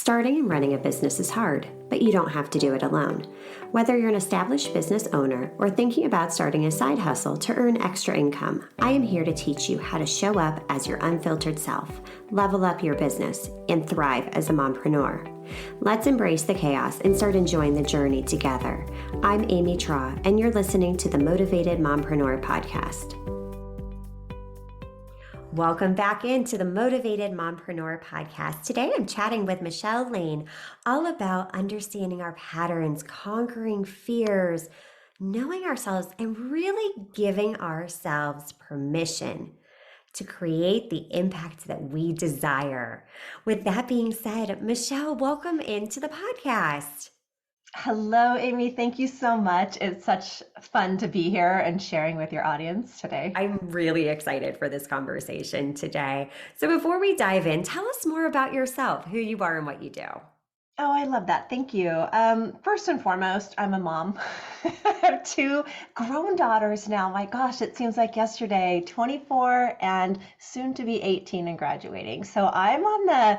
Starting and running a business is hard, but you don't have to do it alone. Whether you're an established business owner or thinking about starting a side hustle to earn extra income, I am here to teach you how to show up as your unfiltered self, level up your business, and thrive as a mompreneur. Let's embrace the chaos and start enjoying the journey together. I'm Amy Traw, and you're listening to the Motivated Mompreneur Podcast. Welcome back into the Motivated Mompreneur Podcast. Today I'm chatting with Michele, Laine, all about understanding our patterns, conquering fears, knowing ourselves, and really giving ourselves permission to create the impact that we desire. With that being said, Michele, welcome into the podcast. Hello, Amy. Thank you so much. It's such fun to be here and sharing with your audience today. I'm really excited for this conversation today. So before we dive in, tell us more about yourself, who you are and what you do. Oh, I love that. Thank you. First and foremost, I'm a mom. I have two grown daughters now. My gosh, it seems like yesterday, 24 and soon to be 18 and graduating. So I'm on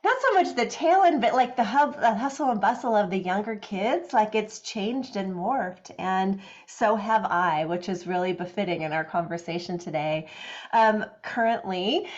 not so much the tail end, but like the hustle and bustle of the younger kids. Like it's changed and morphed, and so have I, which is really befitting in our conversation today. Currently,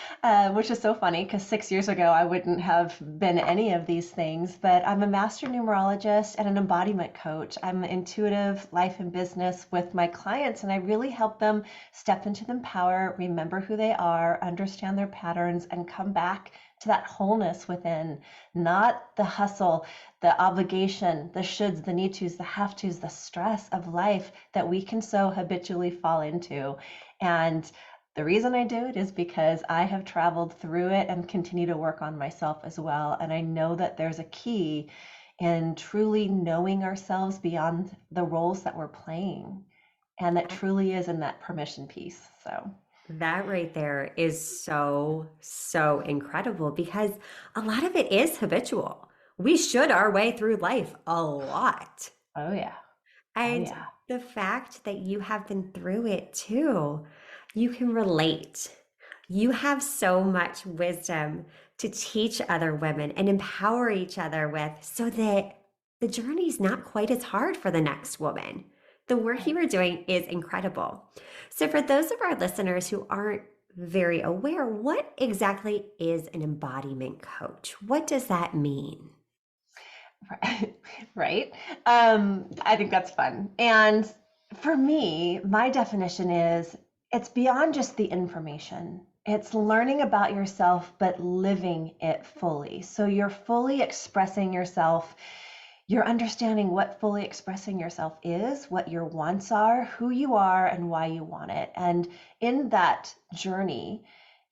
which is so funny because 6 years ago I wouldn't have been any of these things, but I'm a master numerologist and an embodiment coach. I'm intuitive life and business with my clients, and I really help them step into the power, remember who they are, understand their patterns, and come back to that wholeness within, not the hustle, the obligation, the shoulds, the need tos, the have tos, the stress of life that we can so habitually fall into. And the reason I do it is because I have traveled through it and continue to work on myself as well. And I know that there's a key in truly knowing ourselves beyond the roles that we're playing. And that truly is in that permission piece. So that right there is so incredible because a lot of it is habitual. We should our way through life a lot. Oh, yeah. And the fact that you have been through it too, you can relate. You have so much wisdom to teach other women and empower each other with so that the journey is not quite as hard for the next woman. The work you are doing is incredible. So for those of our listeners who aren't very aware, what exactly is an embodiment coach? What does that mean? Right. I think that's fun. And for me, my definition is it's beyond just the information. It's learning about yourself, but living it fully. So you're fully expressing yourself. You're understanding what fully expressing yourself is, what your wants are, who you are, and why you want it. And in that journey,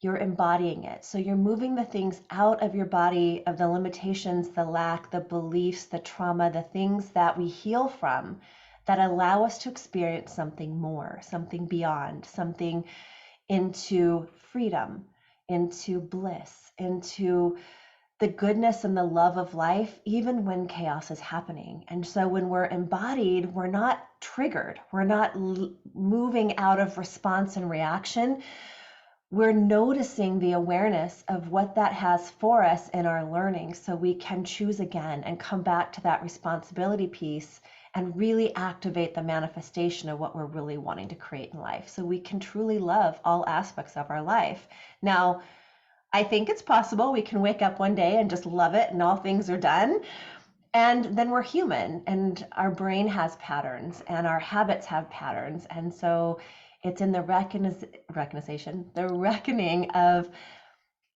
you're embodying it. So you're moving the things out of your body, of the limitations, the lack, the beliefs, the trauma, the things that we heal from that allow us to experience something more, something beyond, something into freedom, into bliss, into the goodness and the love of life, even when chaos is happening. And so when we're embodied, we're not triggered. We're not moving out of response and reaction. We're noticing the awareness of what that has for us in our learning so we can choose again and come back to that responsibility piece and really activate the manifestation of what we're really wanting to create in life so we can truly love all aspects of our life. Now, I think it's possible we can wake up one day and just love it and all things are done. And then we're human and our brain has patterns and our habits have patterns. And so it's in the reckoning of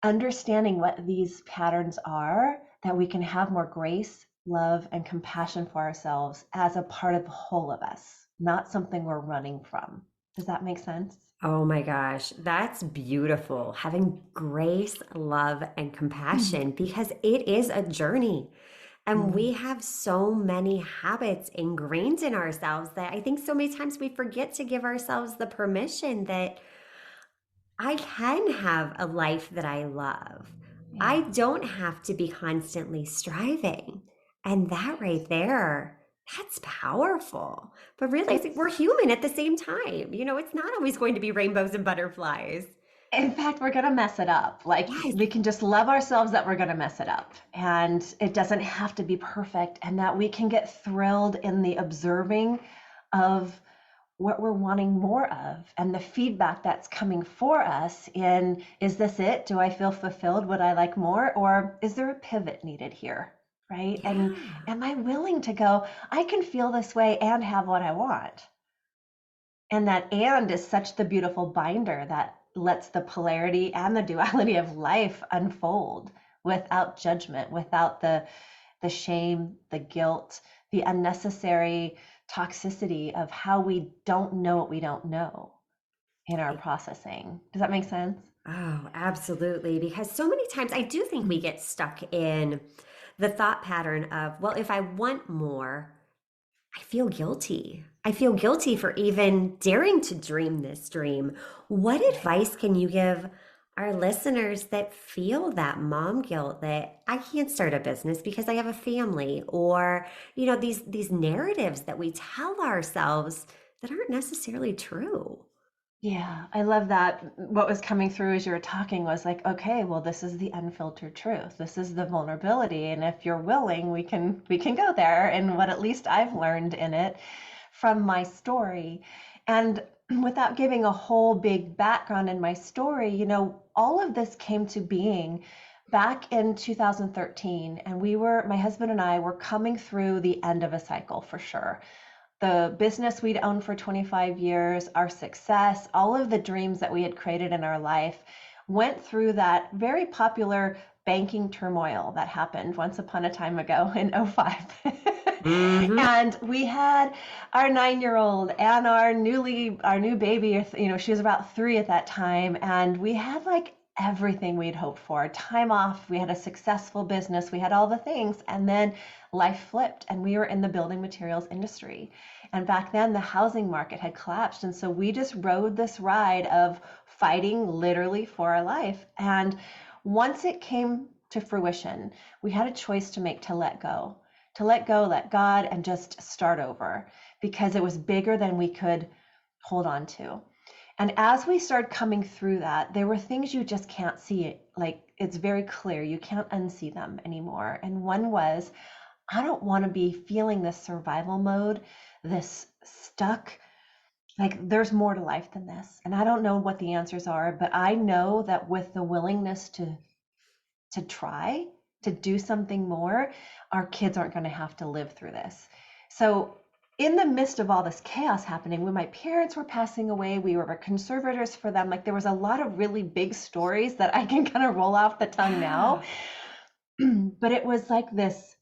understanding what these patterns are that we can have more grace, love, and compassion for ourselves as a part of the whole of us, not something we're running from. Does that make sense? Oh my gosh, that's beautiful. Having grace, love, and compassion because it is a journey. And we have so many habits ingrained in ourselves that I think so many times we forget to give ourselves the permission that I can have a life that I love. Yeah. I don't have to be constantly striving. And that right there, that's powerful. But realizing we're human at the same time. You know, it's not always going to be rainbows and butterflies. In fact, we're going to mess it up. Like Yes. we can just love ourselves that we're going to mess it up. And it doesn't have to be perfect. And that we can get thrilled in the observing of what we're wanting more of and the feedback that's coming for us in, is this it? Do I feel fulfilled? Would I like more? Or is there a pivot needed here? Right? And Yeah. am I willing to go, I can feel this way and have what I want? And that and is such the beautiful binder that lets the polarity and the duality of life unfold without judgment, without the shame, the guilt, the unnecessary toxicity of how we don't know what we don't know in our processing. Does that make sense? Oh, absolutely. Because so many times I do think we get stuck in the thought pattern of, well, if I want more, I feel guilty. I feel guilty for even daring to dream this dream. What advice can you give our listeners that feel that mom guilt that I can't start a business because I have a family, or, these narratives that we tell ourselves that aren't necessarily true? Yeah, I love that. What was coming through as you were talking was like, okay, well, this is the unfiltered truth. This is the vulnerability, and if you're willing, we can go there. And what at least I've learned in it from my story, and without giving a whole big background in my story, all of this came to being back in 2013, and my husband and I were coming through the end of a cycle for sure. The business we'd owned for 25 years, our success, all of the dreams that we had created in our life went through that very popular banking turmoil that happened once upon a time ago in '05. Hmm. And we had our 9-year-old and our new baby, she was about 3 at that time, and we had like everything we'd hoped for. Time off, we had a successful business, we had all the things, and then life flipped and we were in the building materials industry. And back then the housing market had collapsed, and so we just rode this ride of fighting literally for our life. And once it came to fruition, we had a choice to make, to let go, let God, and just start over, because it was bigger than we could hold on to. And as we started coming through that, there were things you just can't see. Like it's very clear, you can't unsee them anymore. And one was, I don't want to be feeling this survival mode, this stuck. Like there's more to life than this. And I don't know what the answers are, but I know that with the willingness to try to do something more, our kids aren't going to have to live through this. So, in the midst of all this chaos happening, when my parents were passing away, we were conservators for them. Like there was a lot of really big stories that I can kind of roll off the tongue now. Yeah. But it was like this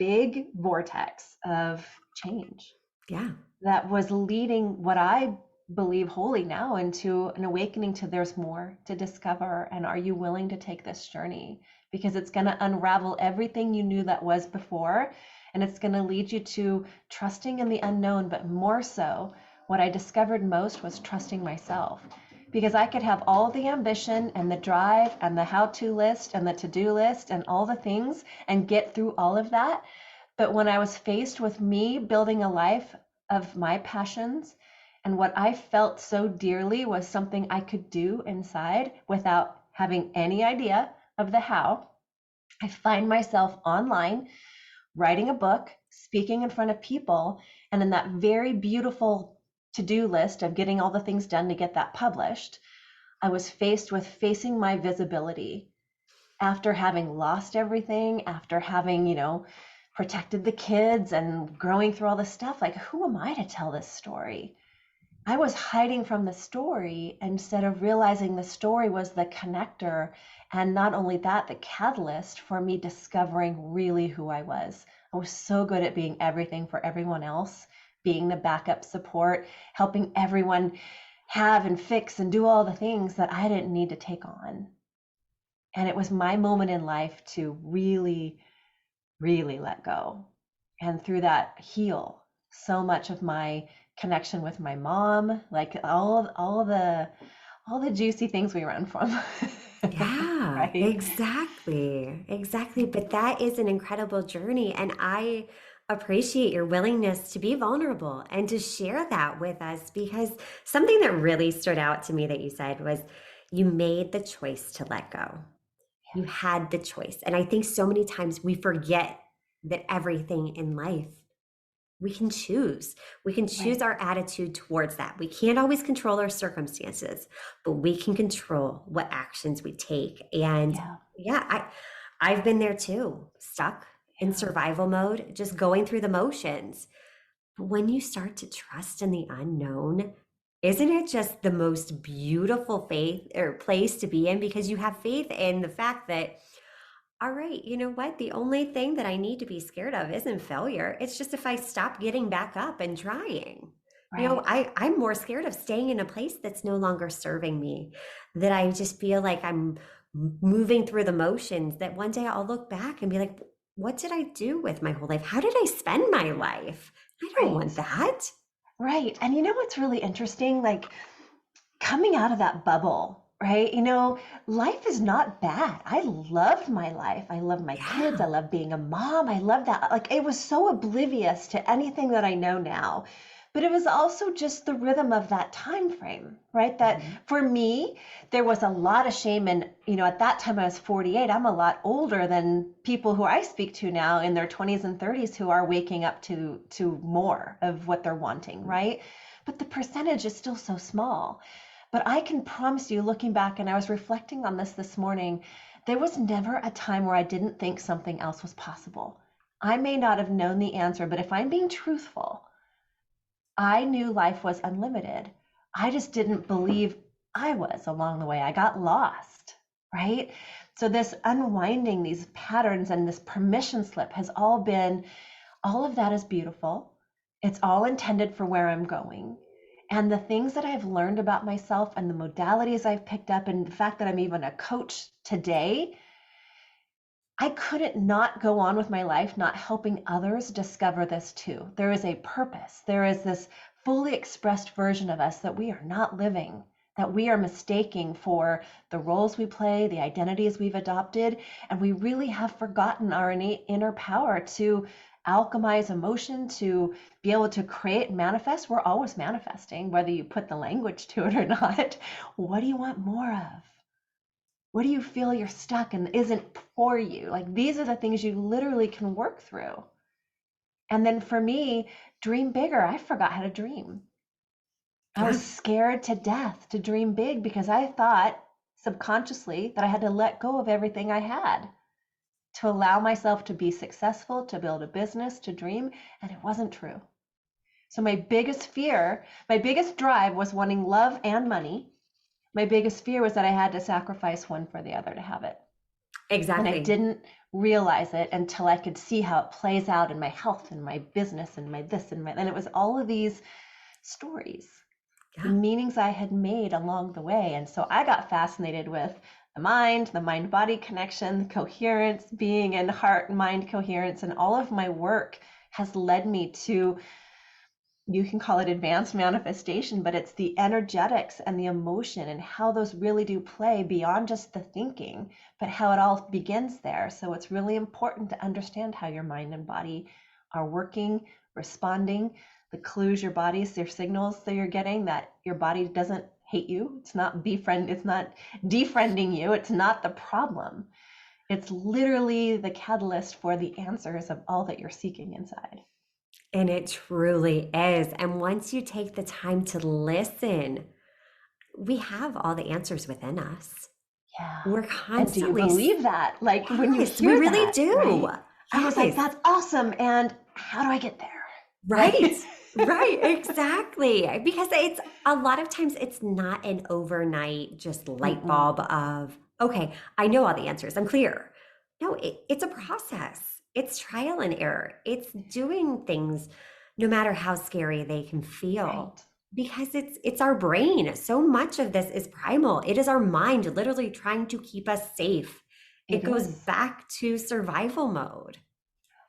big vortex of change Yeah. that was leading what I believe wholly now into an awakening to there's more to discover. And are you willing to take this journey? Because it's going to unravel everything you knew that was before. And it's going to lead you to trusting in the unknown, but more so, what I discovered most was trusting myself. Because I could have all the ambition and the drive and the how to list and the to do list and all the things and get through all of that. But when I was faced with me building a life of my passions, and what I felt so dearly was something I could do inside without having any idea of the how, I find myself online writing a book, speaking in front of people, and in that very beautiful to do list of getting all the things done to get that published, I was faced with facing my visibility after having lost everything, after having, protected the kids and growing through all this stuff. Like, who am I to tell this story? I was hiding from the story instead of realizing the story was the connector. And not only that, the catalyst for me discovering really who I was. I was so good at being everything for everyone else, being the backup support, helping everyone have and fix and do all the things that I didn't need to take on. And it was my moment in life to really, really let go. And through that, heal so much of my connection with my mom, like all the juicy things we run from. Yeah, Right? exactly. Exactly. But that is an incredible journey. And I appreciate your willingness to be vulnerable and to share that with us, because something that really stood out to me that you said was, You made the choice to let go. You Yes. had the choice. And I think so many times we forget that everything in life we can choose. We can choose Right. our attitude towards that. We can't always control our circumstances, but we can control what actions we take. And Yeah. yeah, I've been there too, stuck in Yeah. survival mode, just going through the motions. But when you start to trust in the unknown, isn't it just the most beautiful faith or place to be in because you have faith in the fact that all right, you know what? The only thing that I need to be scared of isn't failure. It's just if I stop getting back up and trying. You know, Right. I'm more scared of staying in a place that's no longer serving me, that I just feel like I'm moving through the motions, that one day I'll look back and be like, what did I do with my whole life? How did I spend my life? I don't want Right. that. Right. And you know what's really interesting? Like coming out of that bubble, right? Life is not bad. I loved my life. I love my kids. I Yeah. love being a mom. I love that. Like it was so oblivious to anything that I know now. But it was also just the rhythm of that time frame, right? That Mhm. for me, there was a lot of shame. And, at that time I was 48. I'm a lot older than people who I speak to now in their 20s and 30s who are waking up to more of what they're wanting, right? But the percentage is still so small. But I can promise you, looking back, and I was reflecting on this morning, there was never a time where I didn't think something else was possible. I may not have known the answer, but if I'm being truthful, I knew life was unlimited. I just didn't believe I was along the way. I got lost, right? So, this unwinding these patterns and this permission slip has all of that is beautiful. It's all intended for where I'm going. And the things that I've learned about myself and the modalities I've picked up, and the fact that I'm even a coach today, I couldn't not go on with my life not helping others discover this too. There is a purpose. There is this fully expressed version of us that we are not living, that we are mistaking for the roles we play, the identities we've adopted, and we really have forgotten our innate inner power to alchemize emotion, to be able to create, manifest. We're always manifesting, whether you put the language to it or not. What do you want more of? What do you feel you're stuck and isn't for you? Like these are the things you literally can work through. And then for me, dream bigger. I forgot how to dream. I was Yeah. scared to death to dream big because I thought subconsciously that I had to let go of everything I had to allow myself to be successful, to build a business, to dream. And it wasn't true. So my biggest fear, my biggest drive was wanting love and money. My biggest fear was that I had to sacrifice one for the other to have it. And I Exactly. didn't realize it until I could see how it plays out in my health and my business and my this and my, and it was all of these stories, the Yeah. meanings I had made along the way. And so I got fascinated with the mind body connection, the coherence, being in heart and mind coherence. And all of my work has led me to, you can call it advanced manifestation, but it's the energetics and the emotion and how those really do play beyond just the thinking, but how it all begins there. So it's really important to understand how your mind and body are working, responding, the clues your body's, their signals that you're getting, that your body doesn't hate you. It's not defriending you. It's not the problem. It's literally the catalyst for the answers of all that you're seeking inside. And it truly is. And once you take the time to listen, we have all the answers within us. Yeah. We're And do you constantly, believe that? Like when you yes, we hear really that, do. right? I was like, Yes, that's awesome. And how do I get there? right, Right? right, exactly. Because it's a lot of times it's not an overnight just light Mm-mm. bulb of, okay, I know all the answers, I'm clear. No, it's a process. It's trial and error. It's doing things no matter how scary they can feel. Right. Because it's our brain. So much of this is primal. It is our mind literally trying to keep us safe. It It goes is. back to survival mode.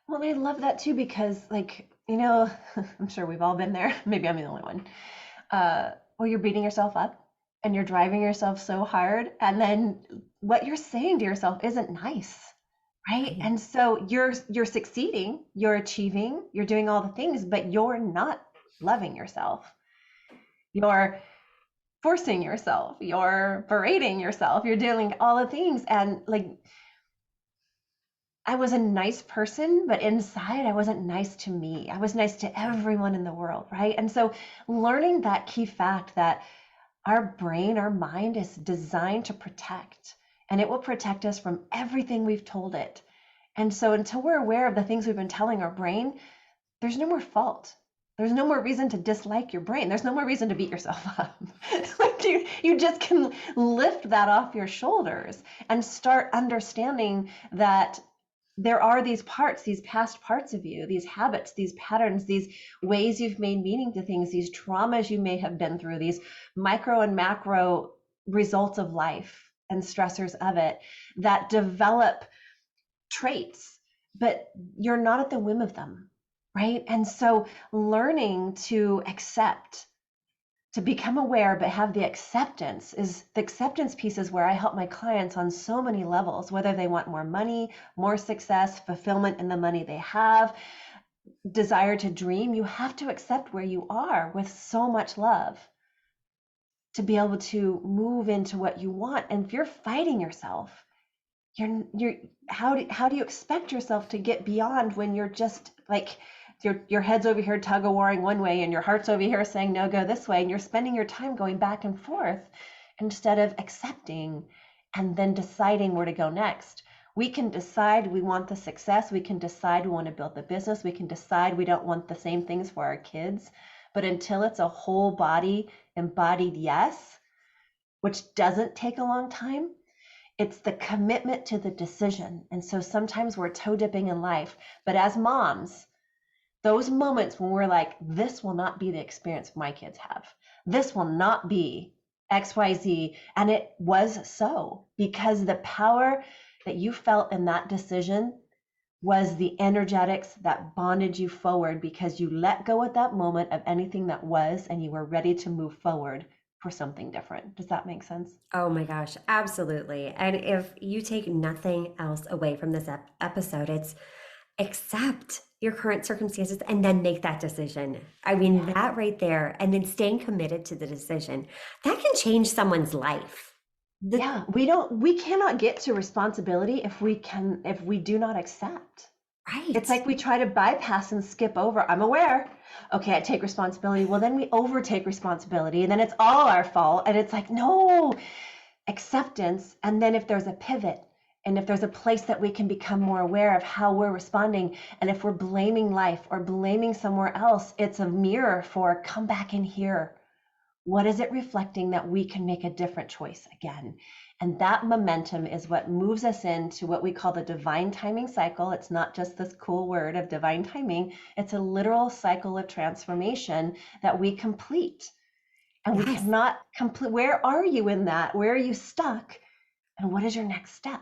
Well, I love that too because, like, I'm sure we've all been there. Maybe I'm the only one. Where you're beating yourself up and you're driving yourself so hard, and then what you're saying to yourself isn't nice, right? Right. And so you're succeeding, you're achieving, you're doing all the things, but you're not loving yourself. You're forcing yourself, you're berating yourself, you're doing all the things. And like, I was a nice person, but inside I wasn't nice to me. I was nice to everyone in the world, right? And so learning that key fact that our brain, our mind is designed to protect, and it will protect us from everything we've told it. And so until we're aware of the things we've been telling our brain, there's no more fault. There's no more reason to dislike your brain. There's no more reason to beat yourself up. Like you just can lift that off your shoulders and start understanding that there are these parts, these past parts of you, these habits, these patterns, these ways you've made meaning to things, these traumas you may have been through, these micro and macro results of life and stressors of it that develop traits, but you're not at the whim of them, right? And so learning to accept, to become aware, but have the acceptance is the acceptance piece is where I help my clients on so many levels, whether they want more money, more success, fulfillment in the money they have, desire to dream. You have to accept where you are with so much love to be able to move into what you want. And if you're fighting yourself, you're how do you expect yourself to get beyond when you're just like your head's over here tug of warring one way and your heart's over here saying no, go this way, and you're spending your time going back and forth instead of accepting and then deciding where to go next. We can decide we want the success, we can decide we want to build the business, we can decide we don't want the same things for our kids, but until it's a whole body embodied yes, which doesn't take a long time, it's the commitment to the decision. And so sometimes we're toe dipping in life, but as moms, those moments when we're like, this will not be the experience my kids have, this will not be XYZ. And it was so, because the power that you felt in that decision was the energetics that bonded you forward, because you let go at that moment of anything that was and you were ready to move forward for something different. Does that make sense? Oh my gosh, absolutely. And if you take nothing else away from this episode, it's accept your current circumstances and then make that decision. I mean, Yeah. that right there, and then staying committed to the decision, that can change someone's life. The, Yeah, we cannot get to responsibility if we do not accept. It's right. like we try to bypass and skip over. I'm aware. Okay, I take responsibility. Well, then we overtake responsibility and then it's all our fault. And it's like, no, acceptance. And then if there's a pivot and if there's a place that we can become more aware of how we're responding, and if we're blaming life or blaming somewhere else, it's a mirror for come back in here. What is it reflecting that we can make a different choice again? And that momentum is what moves us into what we call the divine timing cycle. It's not just this cool word of divine timing, it's a literal cycle of transformation that we complete. And we Yes. cannot complete. Where are you in that? Where are you stuck? And what is your next step?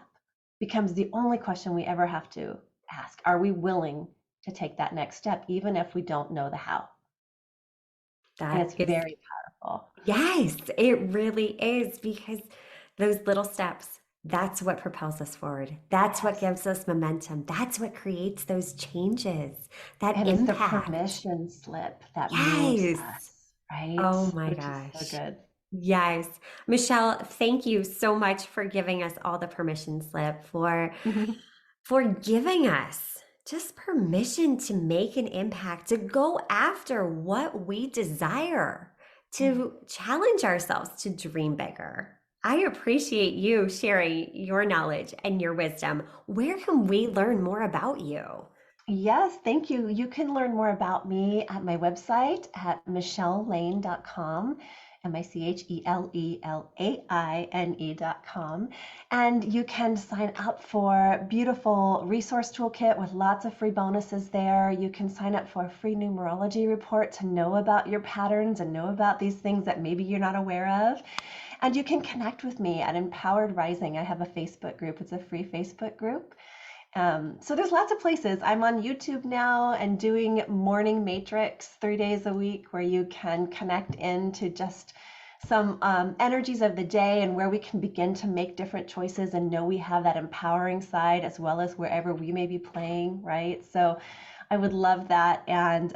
Becomes the only question we ever have to ask. Are we willing to take that next step, even if we don't know the how? And That it's is, very powerful. yes, it really is, because those little steps, that's what propels us forward. That's what Yes. gives us momentum. That's what creates those changes, that It is the impact. permission slip that moves Yes. us, right? Oh my Which is so gosh. good. Yes. Michelle, thank you so much for giving us all the permission slip, for giving us just permission to make an impact, to go after what we desire, to challenge ourselves to dream bigger. I appreciate you sharing your knowledge and your wisdom. Where can we learn more about you? Yes, thank you. You can learn more about me at my website at michellelaine.com, MicheleLeAine.com. And you can sign up for beautiful resource toolkit with lots of free bonuses there. You can sign up for a free numerology report to know about your patterns and know about these things that maybe you're not aware of. And you can connect with me at Empowered Rising. I have a Facebook group. It's a free Facebook group. So there's lots of places. I'm on YouTube now and doing morning matrix 3 days a week, where you can connect into just some energies of the day and where we can begin to make different choices and know we have that empowering side as well as wherever we may be playing, right? So I would love that. And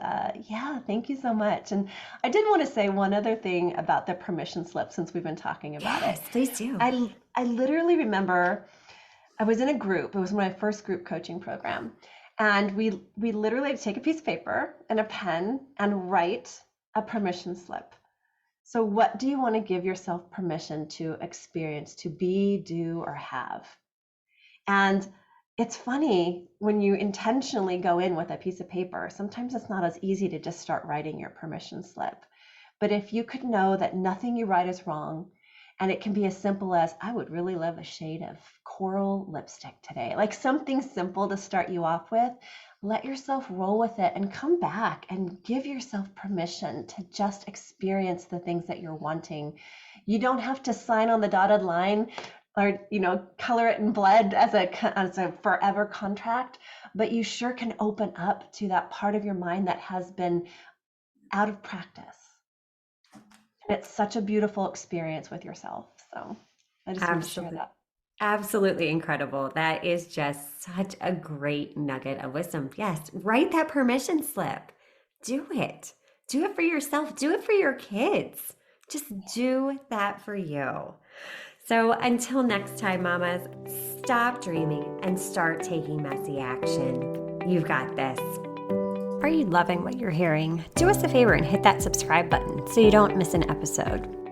yeah, thank you so much. And I did want to say one other thing about the permission slip since we've been talking about it. Yes, please do. I literally remember I was in a group. It was my first group coaching program. And we literally had to take a piece of paper and a pen and write a permission slip. So what do you want to give yourself permission to experience, to be, do, or have? And it's funny when you intentionally go in with a piece of paper, sometimes it's not as easy to just start writing your permission slip. But if you could know that nothing you write is wrong, and it can be as simple as, I would really love a shade of coral lipstick today, like something simple to start you off with, let yourself roll with it and come back and give yourself permission to just experience the things that you're wanting. You don't have to sign on the dotted line or color it in blood as a forever contract, but you sure can open up to that part of your mind that has been out of practice. And it's such a beautiful experience with yourself. So I just wanted to share Absolutely. that. Absolutely incredible. That is just such a great nugget of wisdom. Yes, write that permission slip. Do it. Do it for yourself. Do it for your kids. Just do that for you. So until next time, mamas, stop dreaming and start taking messy action. You've got this. Are you loving what you're hearing? Do us a favor and hit that subscribe button so you don't miss an episode.